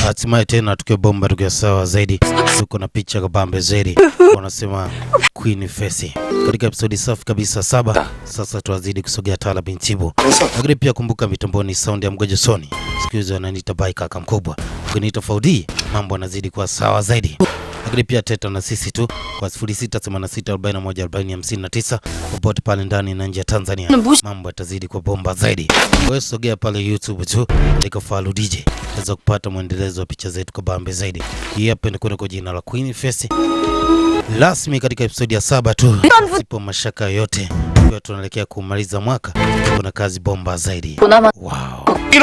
Hatimaye tena tukio bomba, tukio sawa zaidi. Tuko na picha kabambe zaidi. Wanasema Queen Face. Katika episode safi kabisa 7. Sasa tuwazidi kusogea Tala Bintibu. Lakini pia kumbuka mitamboni sound ya Mgojo Sony. Siku hizo ananiita bai kaka mkubwa. Kuniita Faudi, mambo yanazidi kuwa sawa zaidi. Lakini pia teta na sisi tu kwa 0686414059 popote pale ndani na nje ya Tanzania. Mambo yatazidi kwa bomba zaidi. Wewe sogea pale YouTube tu ndiko Falu DJ. Unaweza kupata muendelezo wa picha zetu kwa bambe zaidi. Hii hapa ni kwa jina la Queen Face. Rasmi katika episode ya 7 tu. Sipo mashaka yote. Kwa tunaelekea kumaliza mwaka. Kuna kazi bomba zaidi. Wow.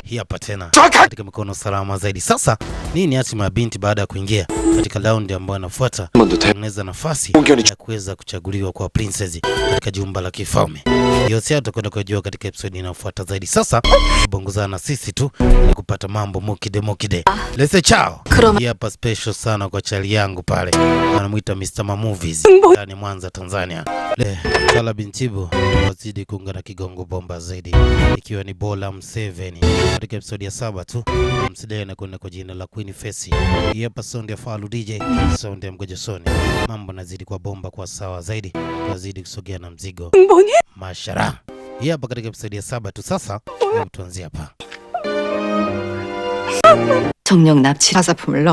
Hii hapa tena katika mikono salama zaidi. Sasa nini hatima ya binti baada ya kuingia katika round ambayo inafuata? Tengeneza nafasi ya kuweza kuchaguliwa kwa princess katika jumba la kifalme. Yote tutakwenda kujua katika episode inayofuata zaidi. Sasa bongozana na sisi tu ili kupata mambo mukide. Let's chao. Hii hapa special sana kwa chali yangu pale. Anamuita Mr. Movies ndani Mwanza, Tanzania. Tala Bintibu wazidi kuunga na kigongo bomba zaidi. Ikiwa ni Bola M7 katika episode ya 7 tu. Msidai na kwenda kwa jina la Queen Face. Hii hapa sound ya Falu DJ, sound ya Mgojo Sony. Mambo nazidi kwa bomba kwa sawa zaidi. Wazidi kusogea na mzigo. Mashara. Hii hapa katika episode ya 7 tu. Sasa tuanzie hapa.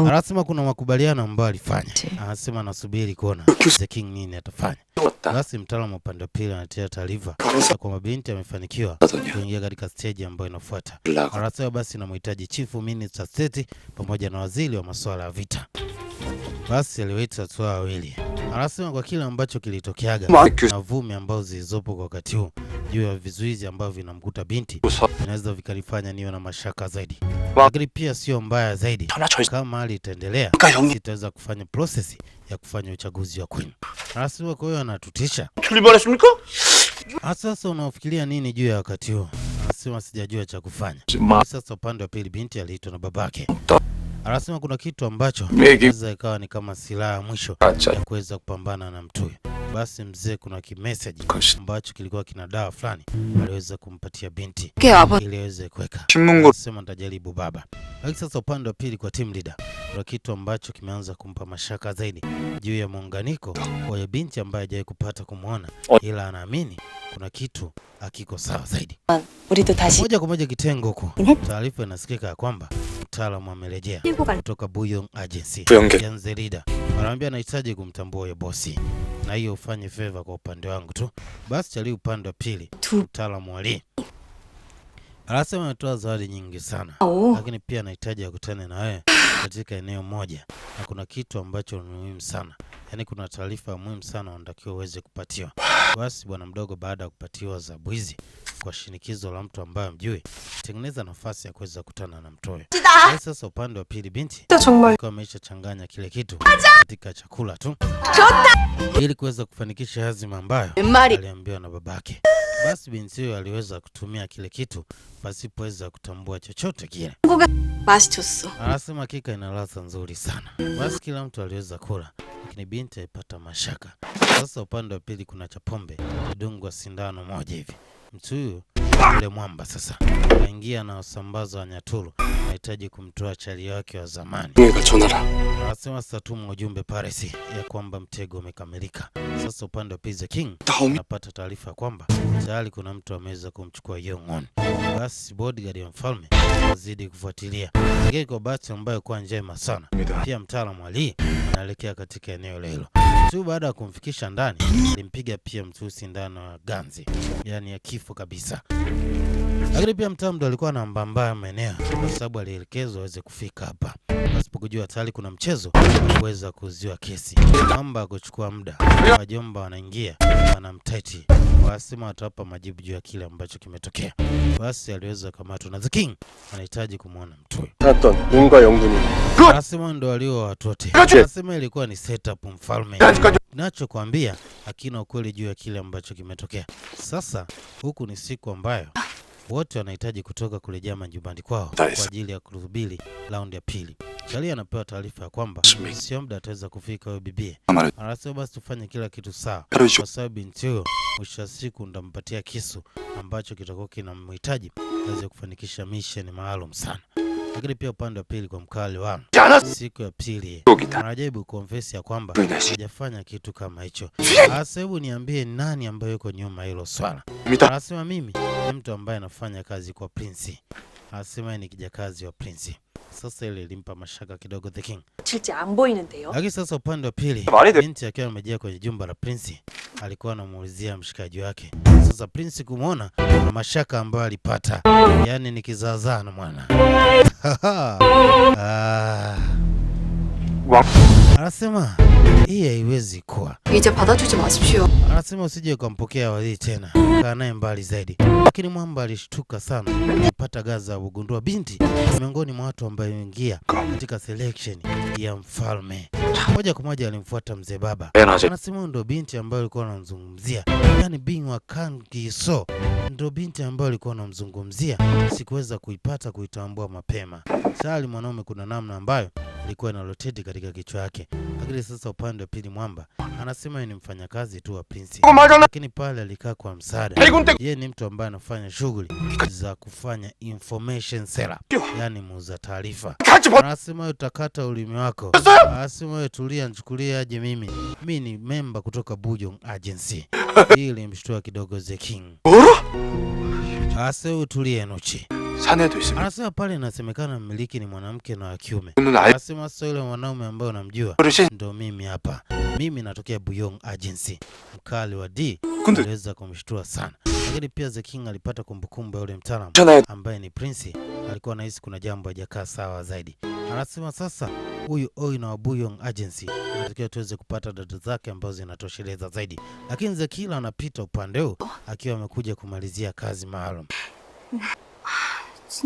Anasema kuna makubaliano ambayo alifanya. Anasema anasubiri kuona The King nini atafanya. Basi mtaalamu upande wa pili anatia taarifa kwa mabinti amefanikiwa kuingia katika stage ambayo inafuata. Anasema basi anamhitaji Chief Minister State pamoja na waziri wa masuala ya vita. Basi aliwaita watu wawili. Anasema kwa kile ambacho kilitokeaga na vumi ambazo zilizopo kwa wakati huu juu ya vizuizi ambavyo vinamkuta binti vinaweza vikalifanya niwe na mashaka zaidi. Lakini pia sio mbaya zaidi kama hali itaendelea sitaweza kufanya process ya kufanya uchaguzi wa Queen. Anasema kwa hiyo anatutisha. Sasa unafikiria nini juu ya wakati huu? Anasema sijajua cha kufanya. Sasa upande wa pili binti aliitwa na babake. Anasema kuna kitu ambacho inaweza ikawa ni kama silaha ya mwisho ya kuweza kupambana na mtu. Basi mzee kuna kimessage ambacho kilikuwa kina dawa fulani aliweza kumpatia binti ili aweze kuweka. Anasema nitajaribu baba. Lakini sasa upande wa pili kwa team leader kuna kitu ambacho kimeanza kumpa mashaka zaidi juu ya muunganiko wa binti ambaye hajawahi kupata kumuona, ila anaamini kuna kitu hakiko sawa zaidi. Moja kwa moja kitengo huko. Taarifa inasikika kwamba mtaalamu amerejea kutoka Buyong Agency. Yanze leader anamwambia anahitaji kumtambua yeye bosi. Na hiyo ufanye favor kwa upande wangu tu. Basi chali upande wa pili mtaalamu Ali anasema anatoa zawadi nyingi sana. Lakini pia anahitaji akutane na wewe katika eneo moja. Na kuna kitu ambacho ni muhimu sana. Yaani kuna taarifa muhimu sana unatakiwa uweze kupatiwa. Basi bwana mdogo baada ya kupatiwa zabu hizi kwa shinikizo la mtu ambaye mjui, tengeneza nafasi ya kuweza kukutana na mtoe. Sasa upande wa pili binti alikuwa ameshachanganya kile kitu katika chakula tu ili kuweza kufanikisha hazima ambayo aliambiwa na babake. Basi binti huyo aliweza kutumia kile kitu pasipoweza kutambua chochote kile. Anasema hakika ina ladha nzuri sana. Basi kila mtu aliweza kula, lakini binti alipata mashaka. Sasa upande wa pili kuna chapombe kidungwa sindano moja hivi. Mtu huyu yule mwamba sasa anaingia na usambaza wa Nyaturu, anahitaji kumtoa chali wake wa zamani. Anasema sasa tuma ujumbe Paris ya kwamba mtego umekamilika. Sasa upande wa Pizza King anapata taarifa kwamba tayari kuna mtu ameweza kumchukua Yongon. Basi bodyguard ya mfalme azidi kufuatilia. Ngeke kwa bahati ambayo kwa njema sana. Pia mtaalamu Ali anaelekea katika eneo hilo. Tu baada ya kumfikisha ndani, alimpiga pia mtu sindano ya ganzi, yani ya kifo kabisa. Lakini pia mtamdo alikuwa na mbambaya maeneo kwa sababu alielekezwa aweze kufika hapa. Pasipokujua tayari kuna mchezo kuweza kuziwa kesi. Mamba kuchukua muda. Wajomba wanaingia, wanamtaiti. Wasema watawapa majibu juu ya kile ambacho kimetokea. Basi aliweza kamatwa na The King anahitaji kumuona mtu. Anasema ndo walio watu wote. Anasema ilikuwa ni setup mfalme. Ninachokuambia hakina ukweli juu ya kile ambacho kimetokea. Sasa huku ni siku ambayo wote wanahitaji kutoka kurejea majumbani kwao kwa ajili ya kuhubiri round ya pili. Charlie anapewa taarifa ya kwamba sio muda ataweza kufika huyo bibi. Anasema basi tufanye kila kitu sawa kwa sababu binti huyo mwisho wa siku ndampatia kisu ambacho kitakuwa kinamhitaji aweze kufanikisha mission maalum sana. Lakini pia upande wa pili kwa mkali wao, siku ya pili anajaribu confess ya kwamba hajafanya kitu kama hicho. Sasa hebu niambie nani ambaye yuko nyuma hilo swala? Anasema mimi ni mtu ambaye anafanya kazi kwa Prince. Anasema ni kijakazi wa Prince. Sasa ile ilimpa mashaka kidogo the king. Lakini sasa upande wa pili, binti akiwa amejia kwenye jumba la Prince, alikuwa anamuulizia mshikaji wake. Sasa Prince kumuona na mashaka ambayo alipata, yani ni kizaazaa na mwana. Anasema hii haiwezi kuwa. Anasema usije ukampokea wali tena, kaa naye mbali zaidi. Lakini mwamba alishtuka sana kupata gaza kugundua binti miongoni mwa watu ambao wameingia katika selection ya mfalme. Moja kwa moja alimfuata mzee baba. Anasema ndo binti ambayo alikuwa anamzungumzia, yani Bingwa Kangiso ndo binti ambayo alikuwa anamzungumzia. Sikuweza kuipata kuitambua mapema. Sasa mwanaume kuna namna ambayo ilikuwa ina rotate katika kichwa yake. Lakini sasa upande wa pili mwamba anasema ni mfanyakazi tu wa Prince. Lakini pale alikaa kwa msaada. Yeye ni mtu ambaye anafanya shughuli za kufanya information seller, yani muuza taarifa. Anasema utakata ulimi wako. Anasema wewe tulia, nichukulie aje mimi. Mimi ni member kutoka Buyong Agency. Hii ilimshtua kidogo the king. Anasema utulie Nuchi. Anasema pale inasemekana mmiliki ni mwanamke na wa kiume. Anasema sasa yule mwanaume ambaye unamjua ndo mimi hapa. Mimi natokea Buyong Agency. Mkali wa D aliweza kumshtua sana. Lakini pia the king alipata kumbukumbu ya yule mtaalamu ambaye ni Prince. Alikuwa anahisi kuna jambo hajakaa sawa zaidi. Anasema sasa huyu Oi na Buyong Agency anatakiwa tuweze kupata data zake ambazo zinatosheleza zaidi. Lakini the killer anapita upande huu akiwa amekuja kumalizia kazi maalum.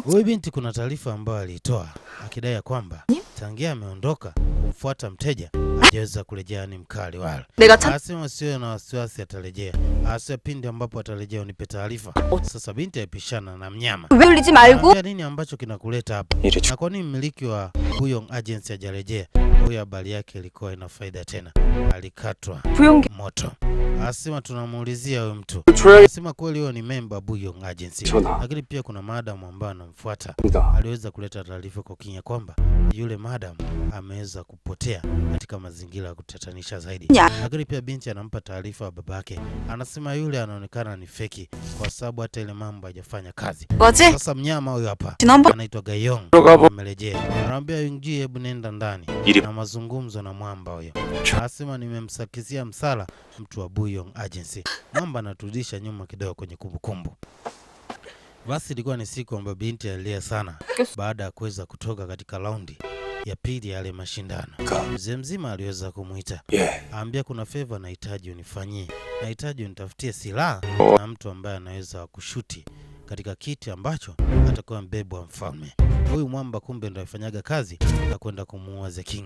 Huyu binti kuna taarifa ambayo alitoa akidai kwamba tangia ameondoka kumfuata mteja hajaweza kurejea, ni mkali wale. Anasema sio na wasiwasi atarejea. Anasema pindi ambapo atarejea unipe taarifa. Sasa binti aipishana na mnyama. Anambia nini ambacho kinakuleta hapa? Na kwa nini mmiliki wa Buyong Agency hajarejea? Huyu habari yake ilikuwa ina faida tena. Alikatwa moto. Anasema tunamuulizia huyo mtu. Anasema kweli huyo ni member Buyong Agency. Lakini pia kuna madam ambaye anamfuata. Aliweza kuleta taarifa kwa King kwamba yule madam ameweza kupotea katika mazingira ya kutatanisha zaidi. Lakini pia binti anampa taarifa babake. Anasema yule anaonekana ni feki kwa sababu hata ile mambo hajafanya kazi. Sasa mnyama huyo hapa anaitwa Gayong amerejea. Anamwambia Yungji hebu nenda ndani na mazungumzo na mwamba huyo. Anasema nimemsakizia msala mtu wa Buyong Agency. Mwamba anaturudisha nyuma kidogo kwenye kumbukumbu. Basi ilikuwa ni siku ambayo binti alilia sana baada ya kuweza kutoka katika raundi ya pili ya yale mashindano. Mzee mzima aliweza kumuita. Aambia kuna favor nahitaji unifanyie. Nahitaji unitafutie silaha na mtu ambaye anaweza kushuti katika kiti ambacho atakuwa mbebo wa mfalme. Huyu mwamba kumbe ndo afanyaga kazi na kwenda kumuua the king.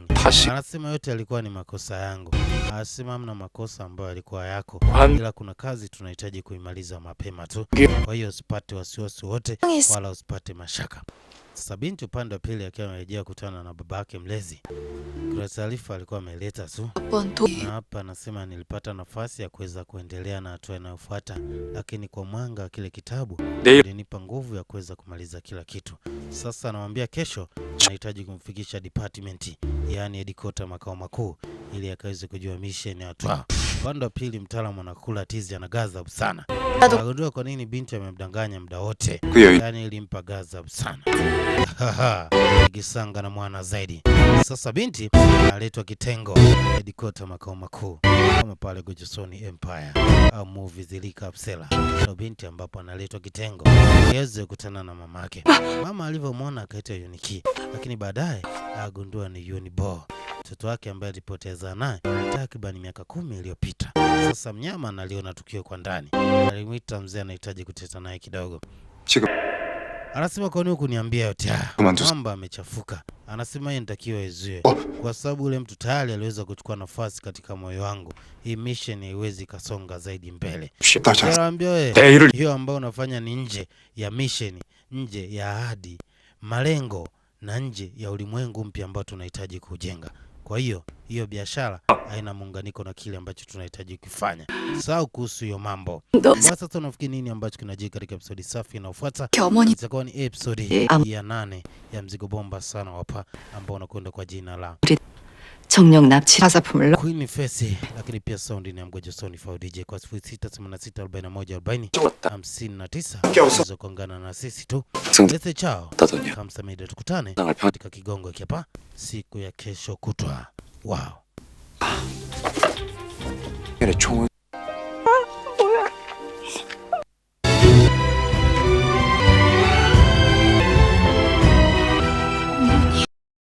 Anasema yote alikuwa ni makosa yangu. Anasema hamna makosa ambayo alikuwa yako, ila kuna kazi tunahitaji kuimaliza mapema tu. Kwa hiyo usipate wasiwasi wote wala usipate mashaka. Sasa binti upande wa pili akiwa amerejea kutana na babake mlezi. Kwa taarifa alikuwa ameleta tu. Na hapa anasema nilipata nafasi ya kuweza kuendelea na hatua inayofuata, lakini kwa mwanga wa kile kitabu ilinipa nguvu ya kuweza kumaliza kila kitu. Sasa anamwambia kesho anahitaji kumfikisha department, yani headquarter makao makuu, ili akaweze kujua mission ya watu. Upande wa pili mtaalamu anakula tizi, anagaza sana. Anagundua kwa nini binti amemdanganya muda wote. Yani ilimpa gaza sana. Gisanga na mwana zaidi. Sasa binti analetwa kitengo headquarter makao makuu kama pale Gojosoni Empire au movies ilika Upsela. Ndo binti ambapo analetwa kitengo yaweze kukutana na mamake. Mama alivyomwona akaita Yuniki, lakini baadaye agundua ni Yunibo, mtoto wake ambaye alipoteza naye takriban miaka 10 iliyopita. Sasa mnyama analiona tukio kwa ndani. Alimwita mzee anahitaji kuteta naye kidogo. Anasema kwa nini kuniambia yote haya? Mwamba amechafuka. Anasema yeye nitakiwa izue kwa sababu yule mtu tayari aliweza kuchukua nafasi katika moyo wangu. Hii mission haiwezi kasonga zaidi mbele. Anamwambia wewe hiyo ambayo unafanya ni nje ya mission, nje ya ahadi, malengo na nje ya ulimwengu mpya ambao tunahitaji kujenga. Kwa hiyo biashara haina muunganiko na kile ambacho tunahitaji kufanya. Sahau kuhusu hiyo mambo. Sasa tunafikiri nini ambacho kinajiri katika episode safi inayofuata? Itakuwa ni episode ya 8 ya mzigo bomba sana wapa ambao unakwenda kwa jina la 정령 납치 사사품을 Queen Face, lakini pia sound ni ya Mgojo Sony for DJ kwa 0686414059 hizo kuungana na sisi tu. Lete chao. Kamsamida, tukutane katika kigongo hapa siku ya kesho kutwa. Wow.